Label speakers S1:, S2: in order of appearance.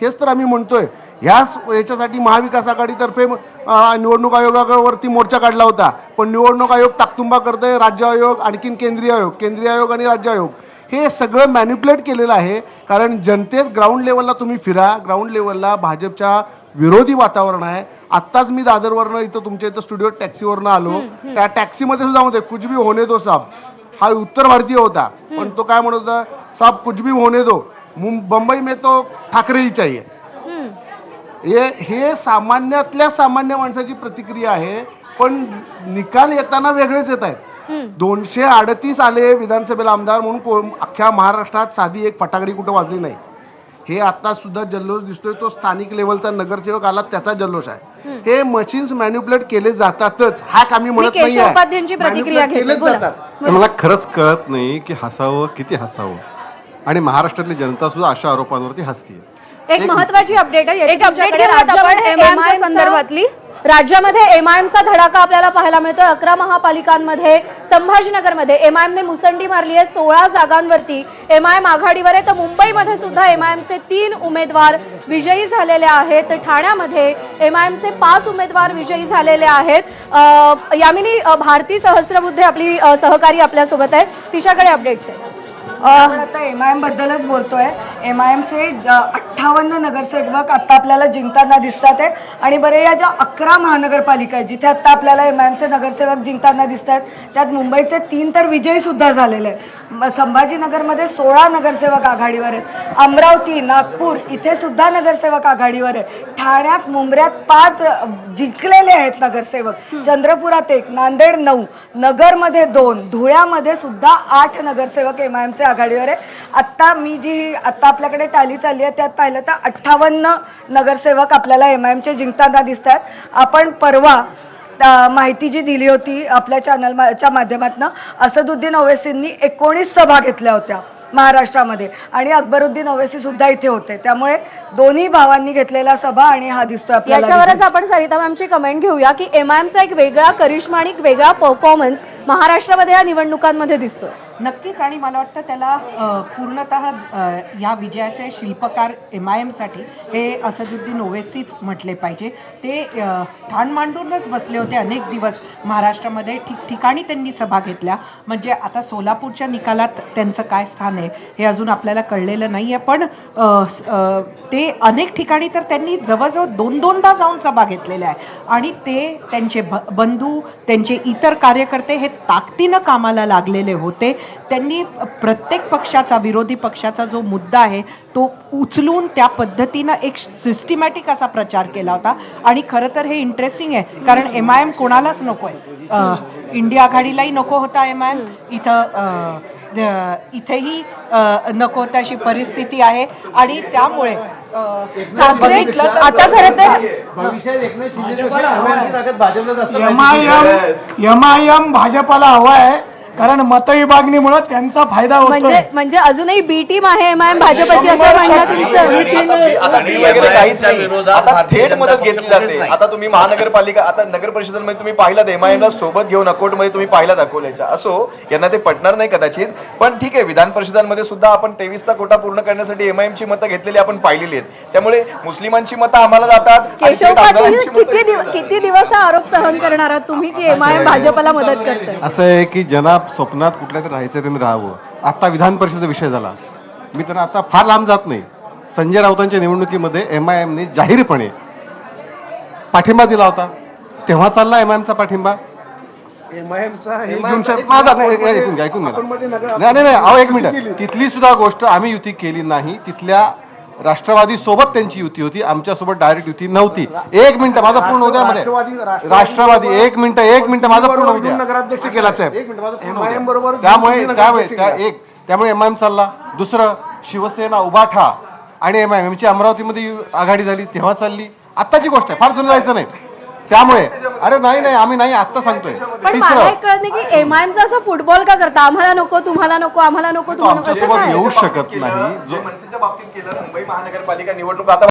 S1: हेच तर आम्ही म्हणतोय. याच्यासाठी महाविकास आघाडीतर्फे निवडणूक आयोगावरती मोर्चा काढला होता, पण निवडणूक आयोग ताकतुंबा करतोय. राज्य आयोग, आणखीन केंद्रीय आयोग आणि राज्य आयोग हे सगळं मॅन्युप्युलेट केलेलं आहे. कारण जनतेत ग्राउंड लेवलला तुम्ही फिरा, ग्राउंड लेवलला भाजपच्या विरोधी वातावरण आहे. आत्ताच मी दादरवरनं इथं तुमच्या इथं स्टुडिओ टॅक्सीवरनं आलो. त्या टॅक्सीमध्ये सुद्धा होते कुछ भी होने दो साहब, हा उत्तर भारतीय होता, पण तो काय म्हणत होता, साहब कुछ भी होने दो, मुंबई में तो ठाकरे ही चाहिए. हे सामान्यातल्या सामान्य माणसाची प्रतिक्रिया आहे. पण निकाल येताना वेगळेच येत आहेत. 238 आले विधानसभेला आमदार म्हणून अख्ख्या महाराष्ट्रात साधी एक फटाकडी कुठं वाजली नाही. हे आता सुद्धा जल्लोष दिसतोय, तो स्थानिक लेवलचा नगरसेवक आला त्याचा जल्लोष आहे. हे मशीन्स मॅन्युप्युलेट केले जातातच, हॅक आम्ही म्हणत नाही.
S2: मला खरंच कळत नाही की हसावं किती हसावं, आणि महाराष्ट्रातली जनता सुद्धा अशा आरोपांवरती हसते.
S3: एक महत्वाची अपडेट आहे संदर्भातली. राज्यामध्ये एमआयएमचा धडाका आपल्याला पाहायला मिळतोय. 11 महापालिकांमध्ये, संभाजीनगरमध्ये एमआयएमने मुसंडी मारली आहे. 16 जागांवरती एमआयएम आघाडीवर आहे. तर मुंबईमध्ये सुद्धा एमआयएमचे 3 उमेदवार विजयी झालेले आहेत. ठाण्यामध्ये एमआयएमचे 5 उमेदवार विजयी झालेले आहेत. यामिनी भारती सहस्त्रबुद्धे आपली सहकारी आपल्यासोबत आहे, तिच्याकडे अपडेट्स आहेत.
S4: आता एमआयएम बद्दलच बोलतोय. एमआयएमचे 58 नगरसेवक आता आपल्याला जिंकताना दिसतात आहे. आणि बरे या ज्या 11 महानगरपालिका आहेत जिथे आता आपल्याला एमआयएमचे नगरसेवक जिंकताना दिसत आहेत, त्यात मुंबईचे 3 तर विजयी सुद्धा झालेले आहेत. संभाजीनगरमध्ये 16 नगरसेवक आघाडीवर आहेत. अमरावती, नागपूर इथे सुद्धा नगरसेवक आघाडीवर आहे. ठाण्यात, मुंबऱ्यात 5 जिंकलेले आहेत नगरसेवक. चंद्रपुरात 1, नांदेड 9, नगरमध्ये 2, धुळ्यामध्ये सुद्धा 8 नगरसेवक एमआयएमचे आघाडीवर आहे. आता आपल्याकडे टॅली चालली आहे त्यात पाहिलं तर 58 नगरसेवक आपल्याला एमआयएमचे जिंकताना दिसत आहेत. आपण परवा माहिती जी दिली होती आपल्या चॅनलच्या माध्यमातून, असदुद्दीन ओवैसींनी 19 सभा घेतल्या होत्या महाराष्ट्रामध्ये, आणि अकबरुद्दीन ओवैसी सुद्धा इथे होते. त्यामुळे दोन्ही भावांनी घेतलेल्या सभा आणि हा दिसतोय आपल्याला.
S3: याच्यावरच आपण सरिता मॅमची कमेंट घेऊया की एमआयएमचा एक वेगळा करिश्मा आणि वेगळा परफॉर्मन्स महाराष्ट्रामध्ये या निवडणुकांमध्ये दिसतोय.
S5: नक्कीच, आणि मला वाटतं त्याला पूर्णतः या विजयाचे शिल्पकार एमआयएमसाठी हे असदुद्दीन ओवैसीच म्हटले पाहिजे. ते ठाण मांडूनच बसले होते अनेक दिवस महाराष्ट्रामध्ये, ठिकठिकाणी त्यांनी सभा घेतल्या. म्हणजे आता सोलापूरच्या निकालात त्यांचं काय स्थान आहे हे अजून आपल्याला कळलेलं नाही आहे, पण ते अनेक ठिकाणी तर त्यांनी जवळजवळ 2-2दा जाऊन सभा घेतलेल्या आहे. आणि ते त्यांचे बंधू, त्यांचे इतर कार्यकर्ते हे ताकदीनं कामाला लागलेले होते. त्यांनी प्रत्येक पक्षाचा, विरोधी पक्षाचा जो मुद्दा आहे तो उचलून त्या पद्धतीनं एक सिस्टमॅटिक असा प्रचार केला होता. आणि खरं तर हे इंटरेस्टिंग आहे, कारण एमआयएम कोणालाच नको आहे. इंडिया आघाडीलाही नको होता एमआयएम, इथेही नको होता अशी परिस्थिती आहे. आणि त्यामुळे
S3: आता खरं तर
S6: एमआयएम भाजपला हवा आहे, कारण मतविभागणीमुळे त्यांचा फायदा होतो.
S3: म्हणजे अजूनही बी टीम आहे एमआयएम भाजपची असं म्हणणं तुमचं.
S7: आता थेट मदत घेतली जाते. आता तुम्ही महानगरपालिका, आता नगर परिषदांमध्ये तुम्ही पाहिलात एमआयएमला सोबत घेऊन अकोटमध्ये तुम्ही पाहिलात अकोल्याच्या. असो, यांना ते पटणार नाही कदाचित, पण ठीक आहे. विधान परिषदांमध्ये सुद्धा आपण 23चा कोटा पूर्ण करण्यासाठी एमआयएमची मतं घेतलेली आपण पाहिलेली आहेत. त्यामुळे मुस्लिमांची मतं आम्हाला जातात.
S3: केशव पाटील किती दिवस हा आरोप सहन करणार आहात तुम्ही की एमआयएम भाजपला मदत करते?
S2: असं आहे की ज्यांना स्वप्नात कुठल्या तरी राहायचं त्यांनी राहावं. आता विधान परिषदेचा विषय झाला, मी त्यांना आता फार लांब जात नाही. संजय राऊतांच्या निवडणुकीमध्ये एमआयएमने जाहीरपणे पाठिंबा दिला होता, तेव्हा चालला एमआयएमचा पाठिंबा.
S1: एमआयएमचा
S2: ऐकून घ्या. नाही, अहो एक मिनिट. तिथली सुद्धा गोष्ट आम्ही युती केली नाही. तिथल्या राष्ट्रवादी सोबत त्यांची युती होती, आमच्यासोबत डायरेक्ट युती नव्हती. एक मिनिट माझं पूर्ण होत्या मध्ये. राष्ट्रवादी एक मिनिट माझं पूर्ण होत्या.
S1: नगराध्यक्ष केला साहेब.
S2: एमआयएम बरोबर. त्यामुळे एमआयएम चालला. दुसरं, शिवसेना, उभाठा आणि एमआयएमची अमरावतीमध्ये आघाडी झाली तेव्हा चालली. आत्ताची गोष्ट आहे, फार जुनं जायचं नाही. त्यामुळे अरे नाही आम्ही नाही आत्ता सांगतोय.
S3: पण मला एक कळत नाही की एमआयएमचा असं फुटबॉल का करता, आम्हाला नको तुम्हाला नको, आम्हाला नको तुम्हाला नको,
S2: येऊ शकत नाही.
S7: जे मनसेच्या बाबतीत केलं मुंबई महानगरपालिका निवडणूक आता